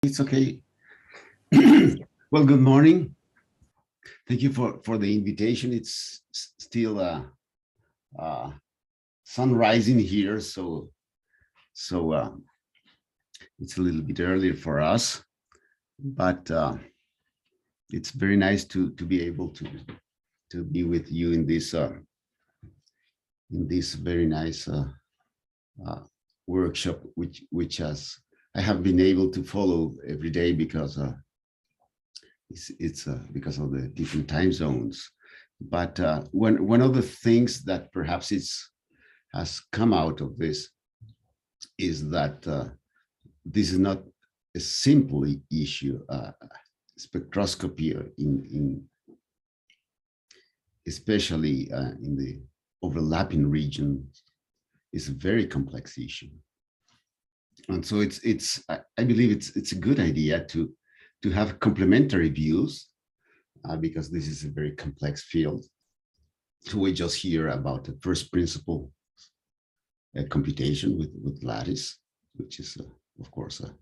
It's okay. Well, good morning. Thank you for the invitation. It's still uh, sun rising here, so it's a little bit earlier for us, but it's very nice to be able to be with you in this very nice uh, workshop, which has I have been able to follow every day because it's because of the different time zones. But one of the things that perhaps has come out of this is that this is not a simple issue. Spectroscopy in especially in the overlapping region is a very complex issue. And so I believe it's a good idea to have complementary views because this is a very complex field. So we just hear about the first principle computation with lattice, which is of course a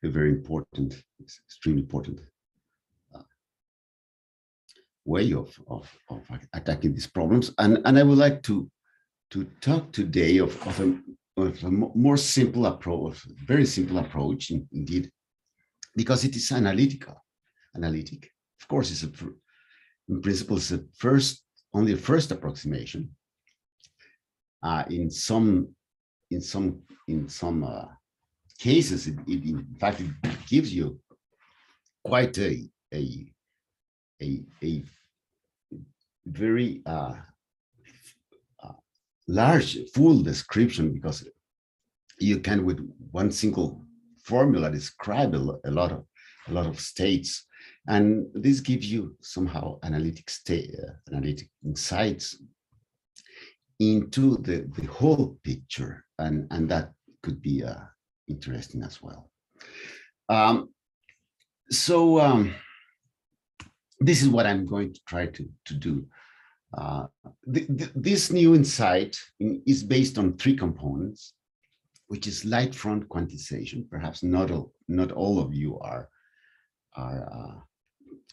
very important, extremely important way of attacking these problems. And I would like to talk today of a more simple approach, very simple approach indeed, because it is analytic. Of course, in principle, it's only a first approximation. In some cases, it in fact it gives you quite a very large, full description, because you can with one single formula describe a lot of states, and this gives you somehow analytic insights into the whole picture, and that could be interesting as well. So this is what I'm going to try to do. This new insight is based on three components, which is light front quantization. Perhaps not all of you are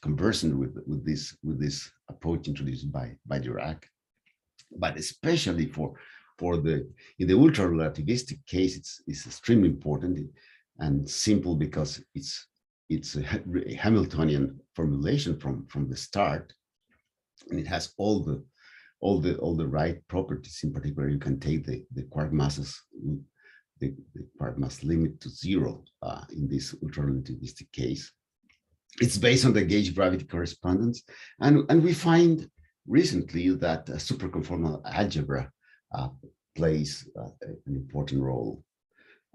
conversant with this approach introduced by Dirac, but especially in the ultra relativistic case, it's extremely important and simple because it's a Hamiltonian formulation from the start, and it has all the right properties. In particular, you can take the quark masses, the quark mass limit to zero in this ultra relativistic case. It's based on the gauge gravity correspondence, and we find recently that superconformal algebra plays an important role.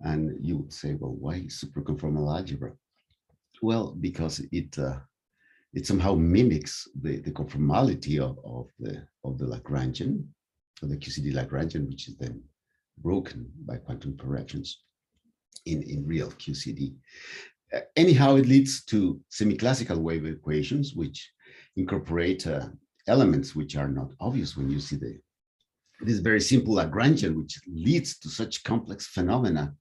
And you would say, well, why superconformal algebra? Well, because it somehow mimics the conformality of the Lagrangian, of the QCD Lagrangian, which is then broken by quantum corrections in real QCD. Anyhow, it leads to semiclassical wave equations, which incorporate elements which are not obvious when you see this very simple Lagrangian, which leads to such complex phenomena,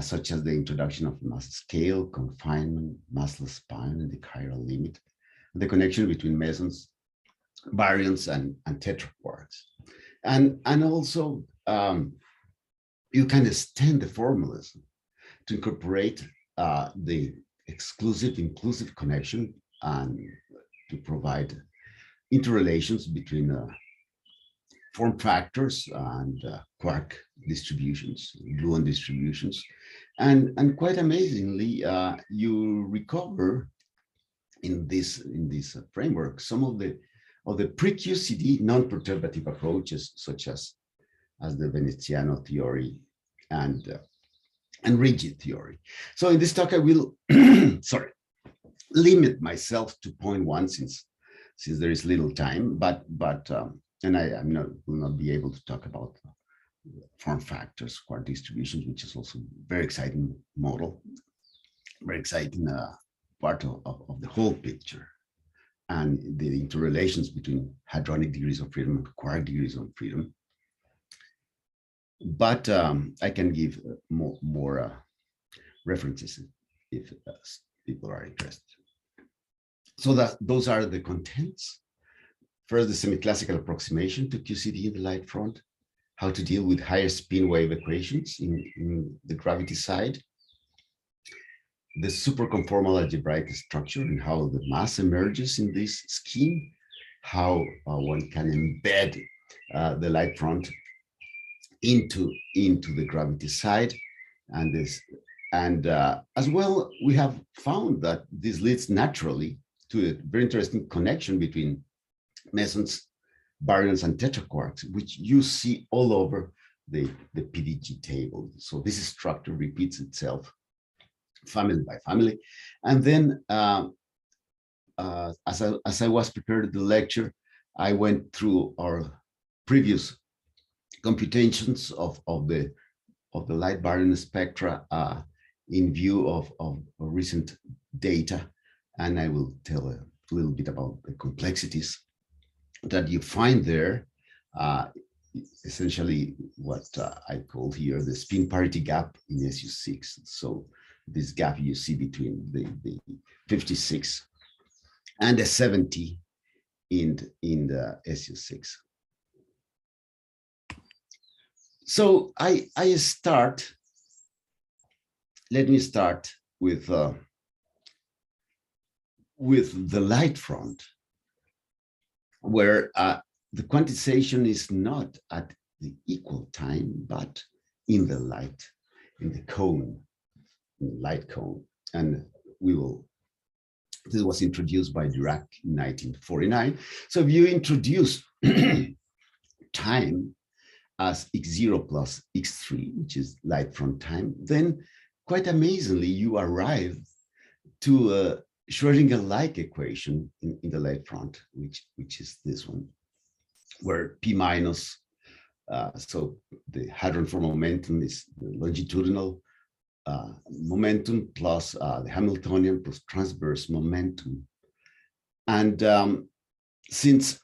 such as the introduction of mass scale, confinement, massless spine, and the chiral limit, the connection between mesons, baryons, and tetraquarks. And also, you can extend the formulas to incorporate the exclusive-inclusive connection and to provide interrelations between form factors and quark distributions, gluon distributions. And quite amazingly, you recover in this framework some of the pre-QCD non-perturbative approaches, such as the Veneziano theory and rigid theory. So in this talk, I will limit myself to point one, since there is little time, but and I will not be able to talk about form factors, quark distributions, which is also very exciting model, very exciting part of the whole picture, and the interrelations between hadronic degrees of freedom and quark degrees of freedom. But I can give more references if people are interested. So that those are the contents. First, the semi-classical approximation to QCD in the light front, how to deal with higher spin wave equations in the gravity side, the superconformal algebraic structure and how the mass emerges in this scheme, how one can embed the light front into the gravity side, and as well, we have found that this leads naturally to a very interesting connection between mesons, baryons, and tetraquarks, which you see all over the PDG table. So this structure repeats itself family by family. And then as I was preparing the lecture, I went through our previous computations of the light baryon spectra in view of recent data. And I will tell a little bit about the complexities that you find there, essentially what I call here the spin parity gap in SU6. So this gap you see between the 56 and the 70 in the SU6. So let me start with the light front, where the quantization is not at the equal time, but in the light, in the cone, in the light cone. And this was introduced by Dirac in 1949. So if you introduce time as x0 plus x3, which is light front time, then quite amazingly, you arrive to a Schrödinger-like equation in the light front, which is this one, where P minus, so the hadron for momentum is the longitudinal momentum plus the Hamiltonian plus transverse momentum. And since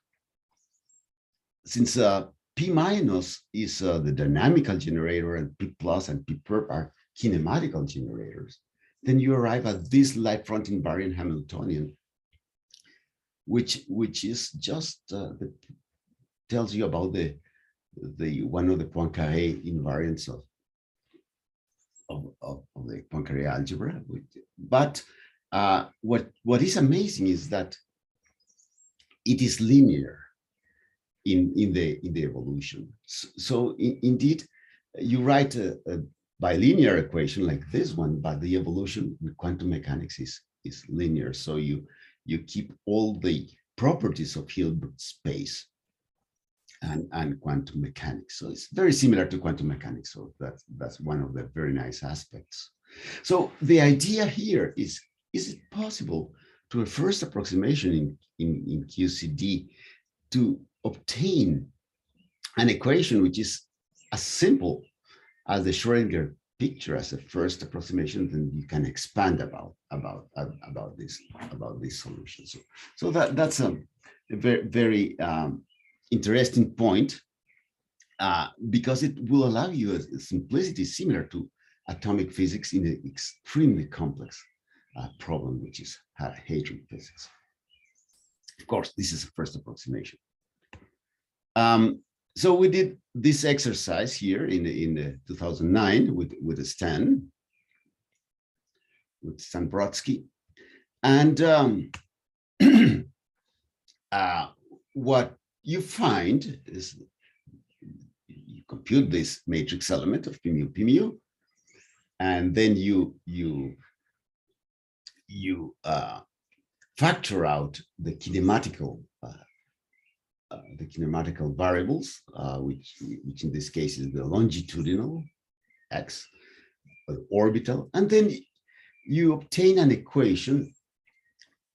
P minus is the dynamical generator and P plus and P perp are kinematical generators, then you arrive at this light front invariant Hamiltonian, which is just tells you about the one of the Poincaré invariants of the Poincaré algebra. But what is amazing is that it is linear in the evolution. So indeed, you write a bilinear equation like this one, but the evolution with quantum mechanics is linear. So you keep all the properties of Hilbert space and quantum mechanics. So it's very similar to quantum mechanics. So that's one of the very nice aspects. So the idea here is it possible to a first approximation in QCD to obtain an equation which is as simple as the Schrödinger picture as a first approximation, then you can expand about this solution. So that's a very, very interesting point, because it will allow you a simplicity similar to atomic physics in an extremely complex problem, which is hadron physics. Of course, this is a first approximation. So we did this exercise here in the 2009 with Stan Brodsky, and what you find is you compute this matrix element of p mu, and then you factor out the kinematical variables, which in this case is the longitudinal x, orbital, and then you obtain an equation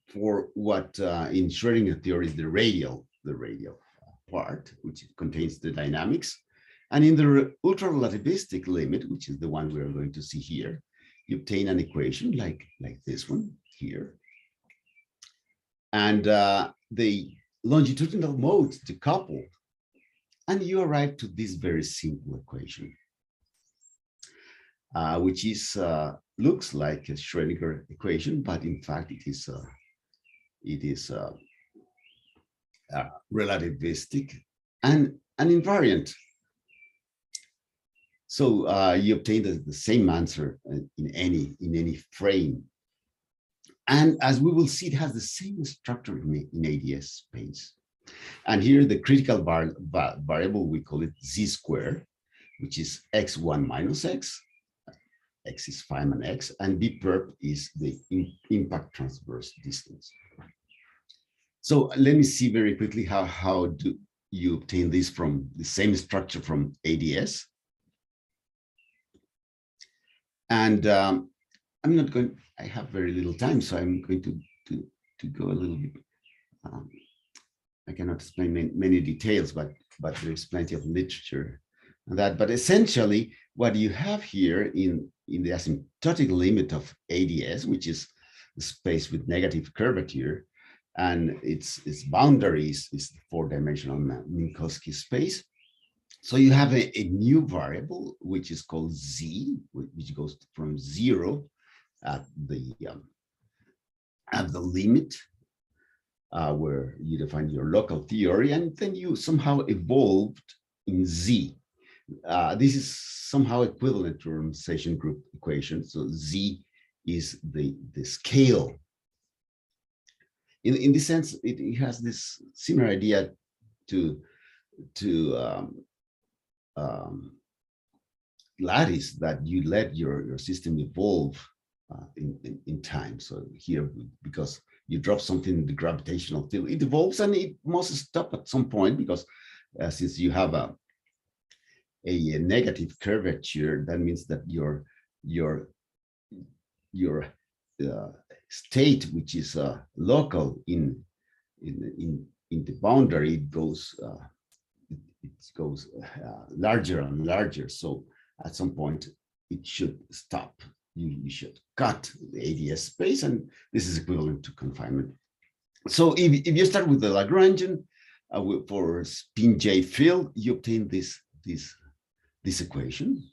for what in Schrödinger theory is the radial part, which contains the dynamics. And in the ultra-relativistic limit, which is the one we're going to see here, you obtain an equation like this one here. And the longitudinal modes decouple, and you arrive to this very simple equation. which is looks like a Schrödinger equation, but in fact it is relativistic and invariant. So you obtain the same answer in any frame. And as we will see, it has the same structure in ADS space. And here the critical variable, we call it z squared, which is x1 minus x. X is Feynman x, and b perp is the impact transverse distance. So let me see very quickly how do you obtain this from the same structure from ADS. And I'm not going, I have very little time, so I'm going to go a little bit. I cannot explain many details, but there's plenty of literature on that. But essentially, what you have here in the asymptotic limit of ADS, which is the space with negative curvature, and its boundaries is the four-dimensional Minkowski space. So you have a new variable, which is called z, which goes from 0 at the limit, where you define your local theory, and then you somehow evolved in z. This is somehow equivalent to normalization group equation. So z is the scale. In this sense, it has this similar idea to lattice, that you let your system evolve in time. So here, because you drop something in the gravitational field, it evolves, and it must stop at some point, because since you have a negative curvature, that means that your state, which is local in the boundary, it goes larger and larger. So at some point it should stop. You should cut the ADS space, and this is equivalent to confinement. So if you start with the Lagrangian for spin J field, you obtain this equation,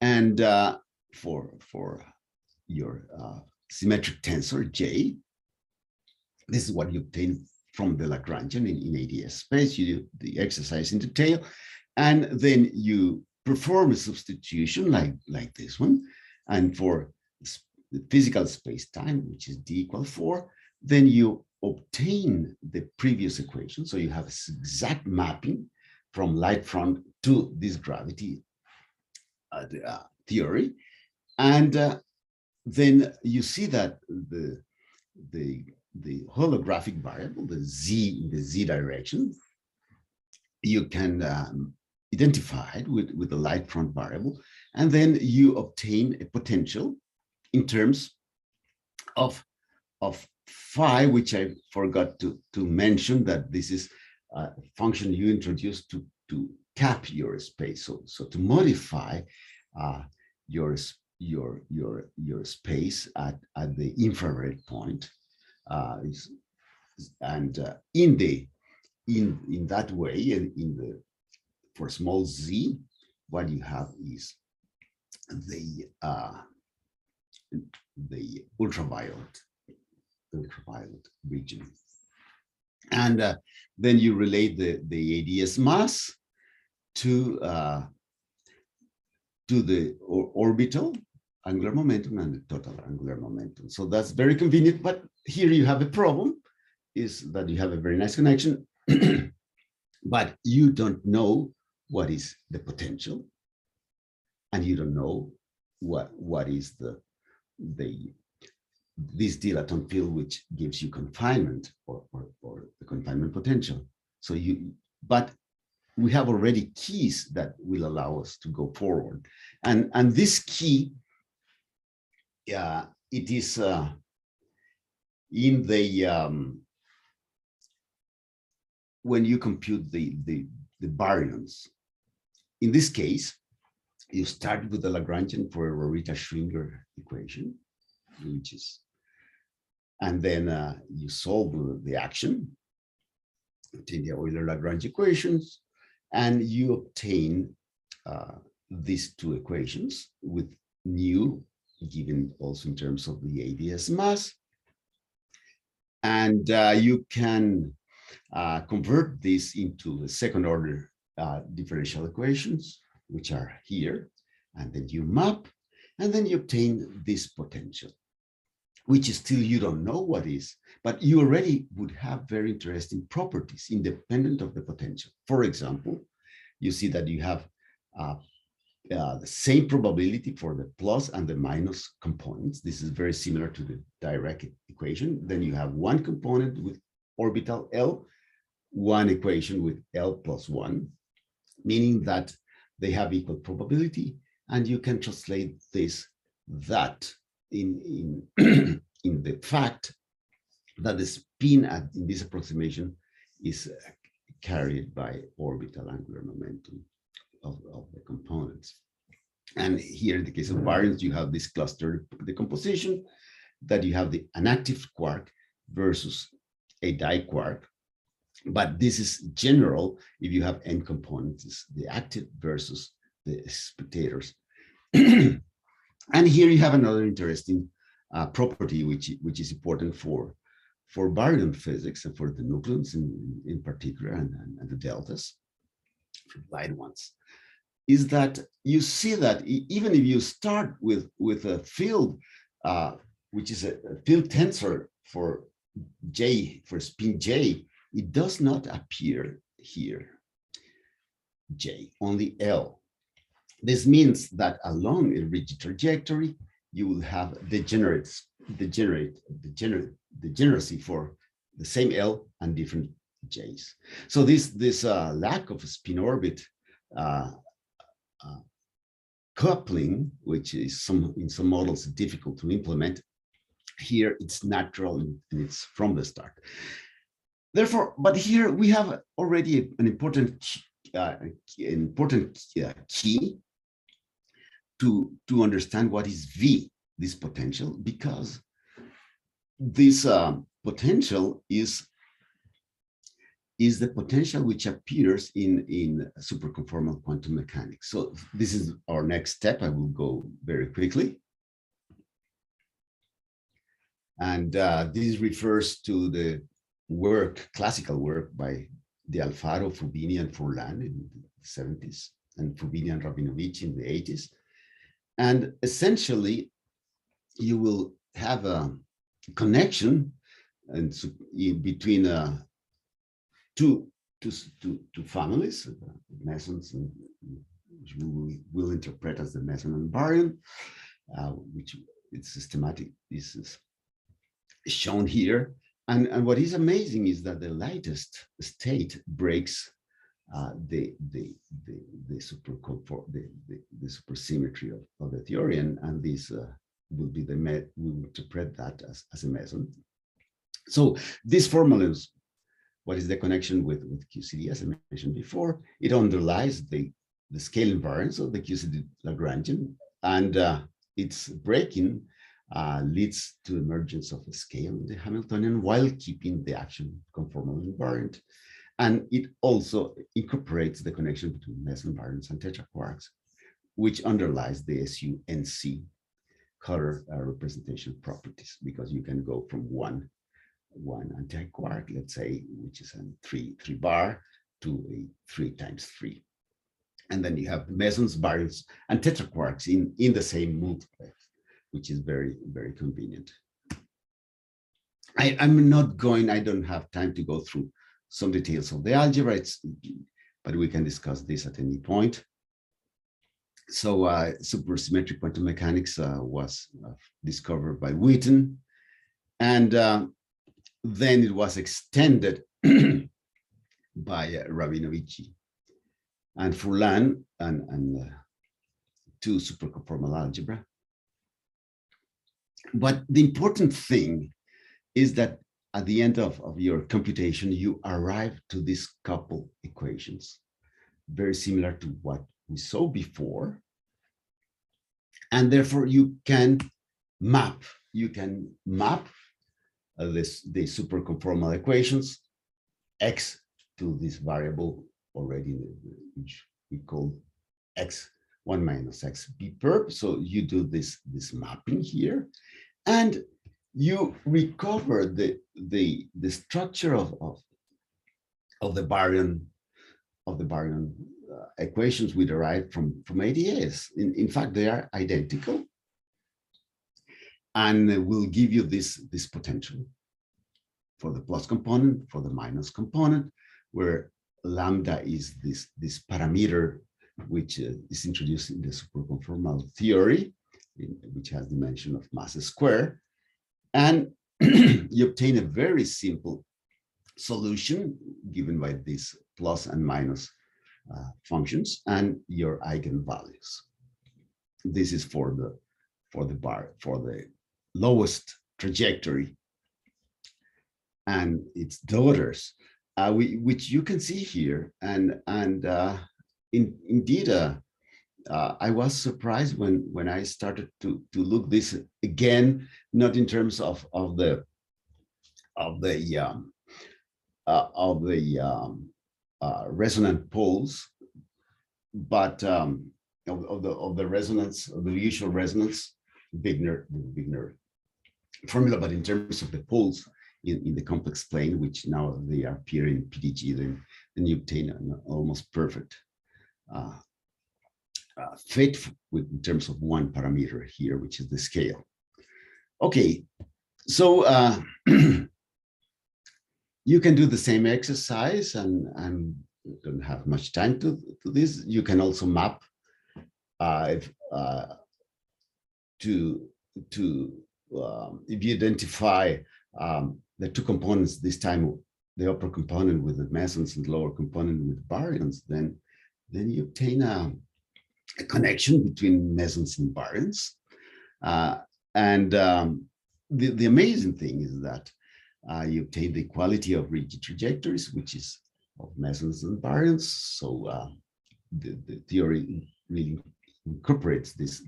and for your symmetric tensor J, this is what you obtain from the Lagrangian in ADS space. You do the exercise in detail, and then you perform a substitution like this one. And for the physical space-time, which is d = 4, then you obtain the previous equation. So you have this exact mapping from light front to this gravity theory. And then you see that the holographic variable, the z in the z direction, you can identify it with the light front variable, and then you obtain a potential in terms of phi, which I forgot to mention, that this is a function you introduced to cap your space. So to modify your space at the infrared point, and in that way, for small z, what you have is the ultraviolet region, and then you relate the ADS mass to the orbital angular momentum and the total angular momentum. So that's very convenient, but here you have a problem, is that you have a very nice connection, but you don't know what is the potential, and you don't know what is this dilaton field, which gives you confinement or the confinement potential. So but we have already keys that will allow us to go forward, and this key, it is in the when you compute the baryons. In this case, you start with the Lagrangian for a Rorita-Schwinger equation, which is, and then you solve the action, obtain the Euler-Lagrange equations, and you obtain these two equations with nu, given also in terms of the ADS mass. And you can convert this into the second order differential equations, which are here. And then you map, and then you obtain this potential, which is still you don't know what is, but you already would have very interesting properties independent of the potential. For example, you see that you have the same probability for the plus and the minus components. This is very similar to the direct equation. Then you have one component with orbital L, one equation with L plus one, meaning that they have equal probability, and you can translate that in in the fact that the spin in this approximation is carried by orbital angular momentum of the components. And here in the case of baryons, you have this cluster decomposition, that you have an active quark versus a diquark. But this is general if you have n components, it's the active versus the spectators. And here you have another interesting property, which is important for baryon physics and for the nucleons in particular, and the deltas, for light ones, is that you see that even if you start with a field, which is a field tensor for J, for spin J, it does not appear here, J, only L. This means that along a rigid trajectory, you will have degeneracy for the same L and different J's. So this lack of a spin orbit coupling, which is in some models difficult to implement, here it's natural and it's from the start. Therefore, but here we have already an important key to understand what is V, this potential, because this potential is the potential which appears in superconformal quantum mechanics. So this is our next step. I will go very quickly. And this refers to the classical work by De Alfaro, Fubini, and Furlan in the 70s, and Fubini and Rabinovich in the 80s. And essentially, you will have a connection between two families, mesons, which we will interpret as the meson and baryon, which it's systematic. This is shown here. And what is amazing is that the lightest state breaks the supersymmetry of the theory, and this will be we will interpret that as a meson. So this formula is what is the connection with QCD, as I mentioned before. It underlies the scale invariance of the QCD Lagrangian, and its breaking leads to emergence of a scale in the Hamiltonian while keeping the action conformal invariant. And it also incorporates the connection between meson baryons and tetraquarks, which underlies the SU-NC color representation properties, because you can go from one antiquark, let's say, which is a 3 bar, to a 3 times 3. And then you have mesons, baryons, and tetraquarks in the same multiplex, which is very, very convenient. I don't have time to go through some details of the algebra, but we can discuss this at any point. So supersymmetric quantum mechanics was discovered by Witten, and then it was extended by Rabinovich and Furlan and to superconformal algebra. But the important thing is that at the end of your computation, you arrive to these couple equations, very similar to what we saw before. And therefore, you can map the superconformal equations, x to this variable already, which we call x 1 minus x b perp. So you do this mapping here, and you recover the structure of the baryon equations we derived from ADS. In fact, they are identical, and will give you this potential for the plus component, for the minus component, where lambda is this parameter which is introduced in the superconformal theory, which has dimension of mass square, and you obtain a very simple solution given by these plus and minus functions and your eigenvalues. This is for the lowest trajectory and its daughters, which you can see here. And indeed, I was surprised when I started to look this again, not in terms of the resonant poles, but of the resonance, of the usual resonance Wigner formula, but in terms of the poles in the complex plane, which now they appear in PDG, then you obtain an almost perfect fit in terms of one parameter here, which is the scale. Okay, so you can do the same exercise, and don't have much time to this. You can also map if you identify the two components, this time the upper component with the mesons and the lower component with baryons, then you obtain a connection between mesons and baryons. The amazing thing is that you obtain the equality of rigid trajectories, which is of mesons and baryons. So the theory really incorporates this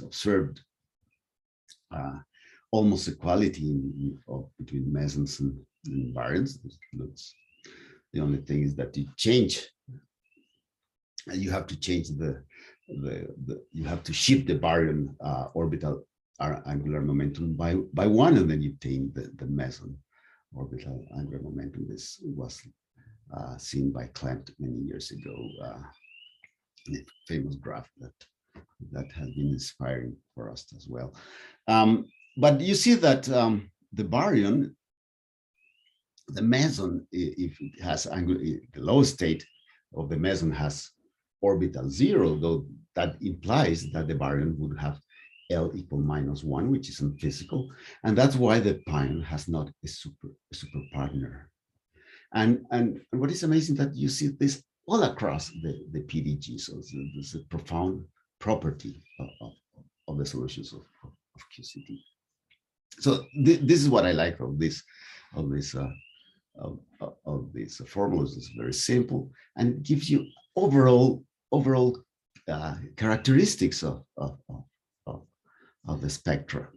observed almost equality between mesons and baryons. The only thing is that you have to change you have to shift the baryon orbital angular momentum by 1, and then you obtain the meson orbital angular momentum. This was seen by Klempt many years ago, a famous graph that has been inspiring for us as well. But you see that the baryon, the meson, if it has the lowest state of the meson has orbital 0, though that implies that the baryon would have L equal -1, which is unphysical, and that's why the pion has not a super partner. And what is amazing that you see this all across the PDG. So there's a profound property of the solutions of QCD. So this is what I like of these formulas. It's very simple and gives you overall characteristics of the spectra.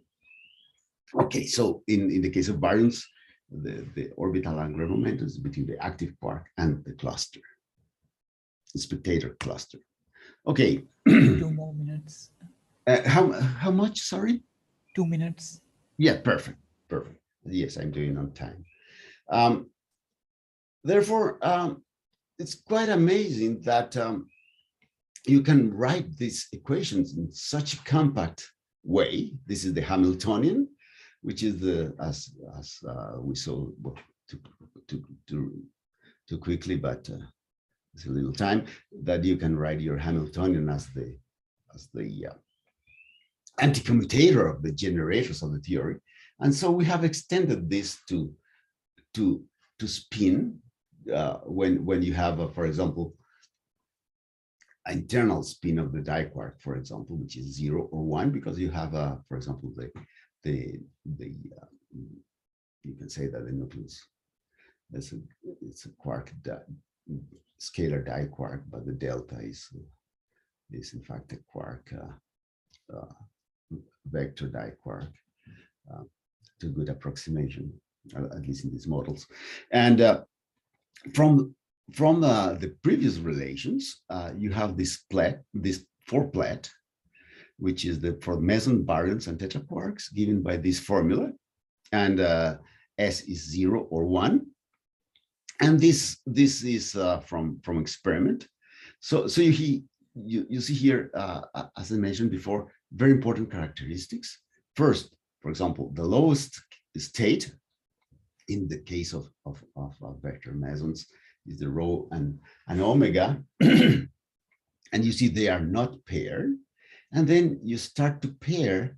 Okay, so in the case of baryons, the orbital angular momentum is between the active quark and the cluster, the spectator cluster. Okay. 2 more minutes. How much? Sorry. 2 minutes. Yeah, perfect. Yes, I'm doing on time. Therefore, it's quite amazing that you can write these equations in such a compact way. This is the Hamiltonian, which is as we saw too quickly, but it's a little time that you can write your Hamiltonian as the anti-commutator of the generators of the theory. And so we have extended this to spin when you have, for example, internal spin of the diquark, for example, which is 0 or 1, because you have, for example, you can say that the nucleus it's a quark scalar diquark, but the delta is in fact a quark vector diquark, to good approximation, at least in these models. And from from the previous relations, you have this four-plet, which is for meson, baryons, and tetraquarks, given by this formula, and S is 0 or 1. And this is from experiment. So you see here, as I mentioned before, very important characteristics. First, for example, the lowest state in the case of vector mesons is the rho and omega, and you see they are not paired. And then you start to pair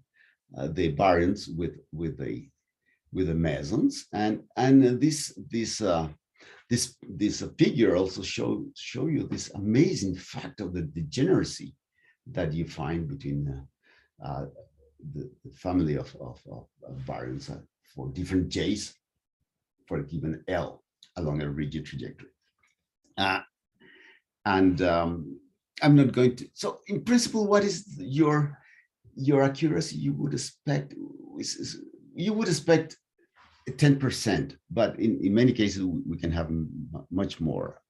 the baryons with the mesons, and this figure also show you this amazing fact of the degeneracy that you find between the family of baryons for different J's for a given L along a rigid trajectory. And I'm not going to. So in principle, what is your accuracy? You would expect 10%, but in many cases we can have much more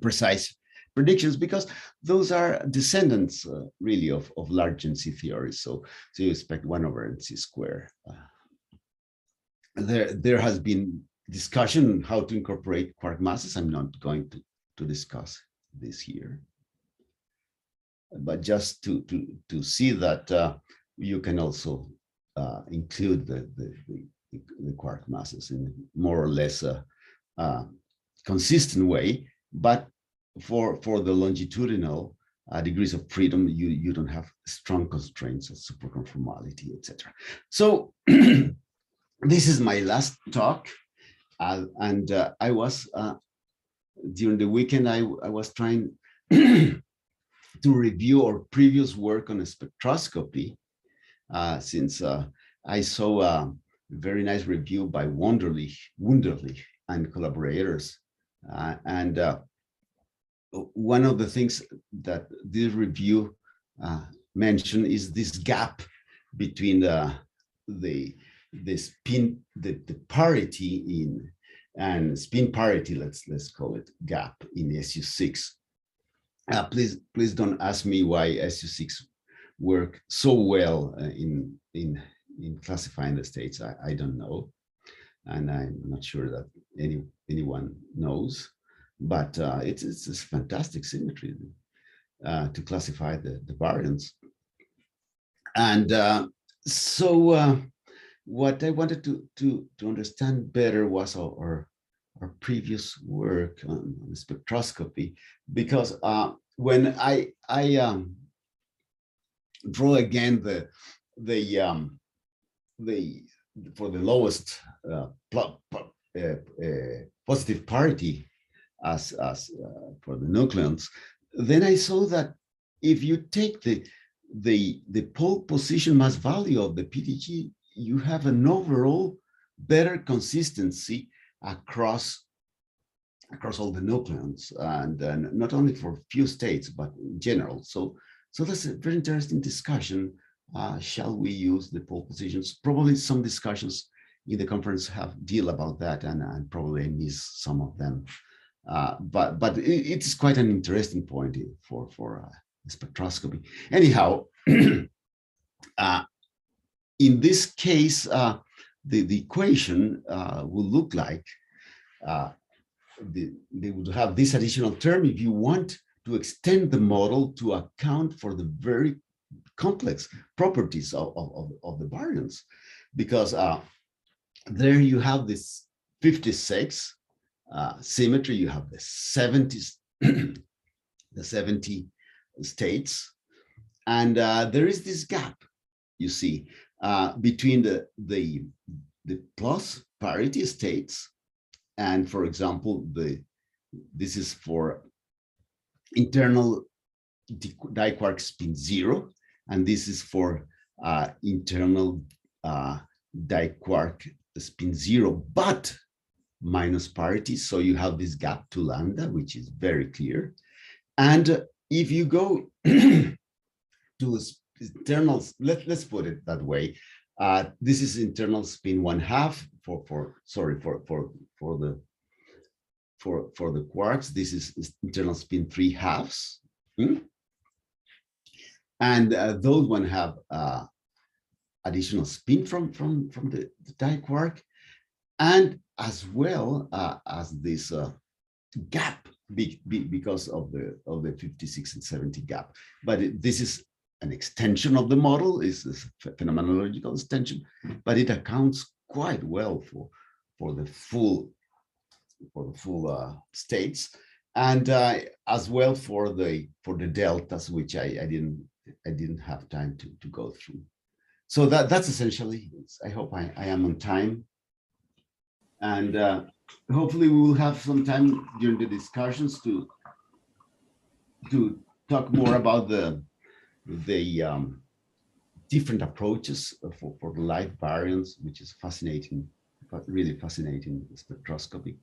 precise predictions, because those are descendants really of large NC theories. So you expect 1 over NC square. There has been discussion on how to incorporate quark masses. I'm not going to discuss this here, but just to see that you can also include the quark masses in a more or less consistent way, but for the longitudinal degrees of freedom, you don't have strong constraints of superconformality, etc. So this is my last talk, and I was during the weekend I was trying to review our previous work on spectroscopy, since I saw a very nice review by Wunderlich and collaborators, and one of the things that this review mentioned is this gap between the parity in and spin parity, let's call it, gap in SU6. Please don't ask me why SU6 work so well in classifying the states. I don't know, and I'm not sure that anyone knows, but it's this fantastic symmetry to classify the baryons. And so what I wanted to understand better was our previous work on spectroscopy, because when I draw again for the lowest positive parity as for the nucleons, then I saw that if you take the pole position mass value of the PDG, you have an overall better consistency across all the nucleons, and not only for few states but in general. So that's a very interesting discussion. Shall we use the pole positions? Probably some discussions in the conference deal about that, and probably I miss some of them. But it's quite an interesting point for spectroscopy. Anyhow, in this case, the equation will look like they would have this additional term if you want to extend the model to account for the very complex properties of the baryons, because there you have this 56 symmetry, you have the 70s, the 70 states, and there is this gap, you see, between the plus parity states, and for example, this is for internal diquark spin 0, and this is for internal diquark spin 0, but minus parity. So you have this gap to lambda, which is very clear. And if you go to internal, let's put it that way, this is internal spin 1/2 for the for the quarks, this is internal spin 3/2. And those one have additional spin from the diquark, and as well as this gap because of the 56 and 70 gap. But this is an extension of the model, is a phenomenological extension, but it accounts quite well for the full states, and as well for the deltas, which I didn't have time to go through. So that's essentially. I hope I am on time, and hopefully we will have some time during the discussions to talk more about the different approaches for the light baryons, which is fascinating, but really fascinating spectroscopy.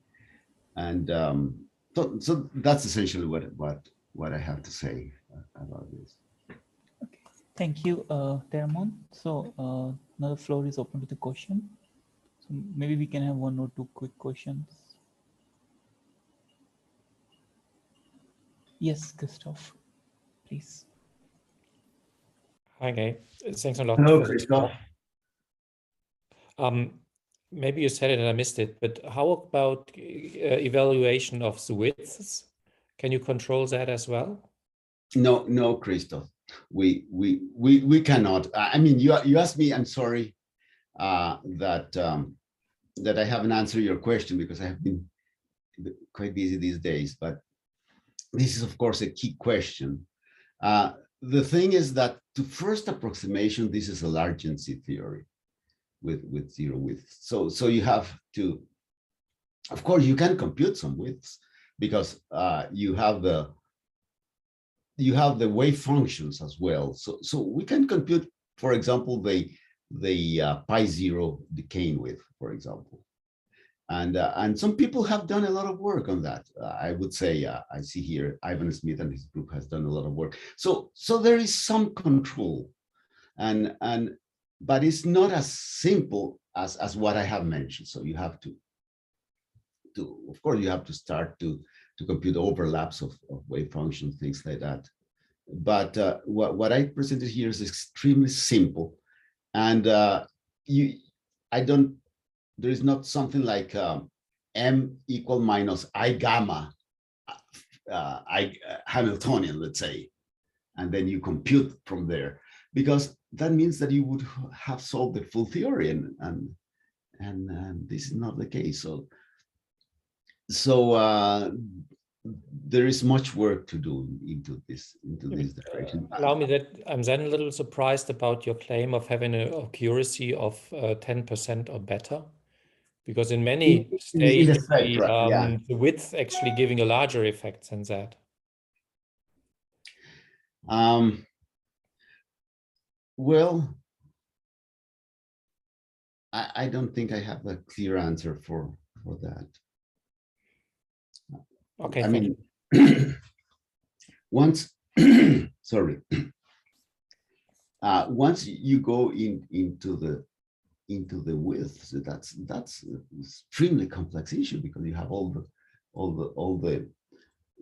And so that's essentially what I have to say about this. Okay. Thank you, Teramond. So now the floor is open to the question. So maybe we can have one or two quick questions. Yes, Christoph, please. Hi, Guy. Thanks a lot. Hello, for the Christoph. talk. Maybe you said it and I missed it, but how about evaluation of the widths? Can you control that as well? No, Christoph. We cannot. I mean, you asked me. I'm sorry that I haven't answered your question because I have been quite busy these days. But this is, of course, a key question. The thing is that to first approximation, this is a large density theory with zero width. So you have to, of course, you can compute some widths because you have the wave functions as well. So we can compute, for example, the pi zero decaying width, for example. And some people have done a lot of work on that. I would say, I see here, Ivan Smith and his group has done a lot of work. So there is some control, but it's not as simple as what I have mentioned. So you have to of course, you have to start to compute overlaps of wave functions, things like that. But what I presented here is extremely simple, and there is not something like m equal minus I gamma Hamiltonian, let's say, and then you compute from there, because that means that you would have solved the full theory, and this is not the case. So there is much work to do into this direction. Allow me that I'm then a little surprised about your claim of having an accuracy of 10% or better, because in many stages the width actually giving a larger effect than that. Well, I don't think I have a clear answer for that. Okay. I mean, once sorry, once you go into the width, so that's an extremely complex issue, because you have all the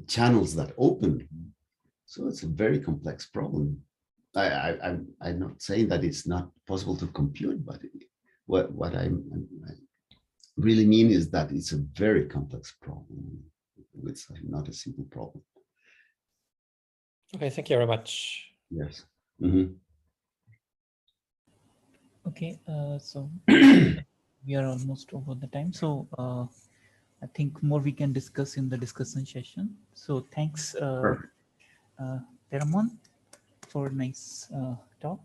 channels that open. So it's a very complex problem. I'm not saying that it's not possible to compute, but what I really mean is that it's a very complex problem. It's not a simple problem. Okay, thank you very much. Yes. Mm-hmm. Okay, so we are almost over the time. So I think more we can discuss in the discussion session. So thanks, Teramond, for a nice talk.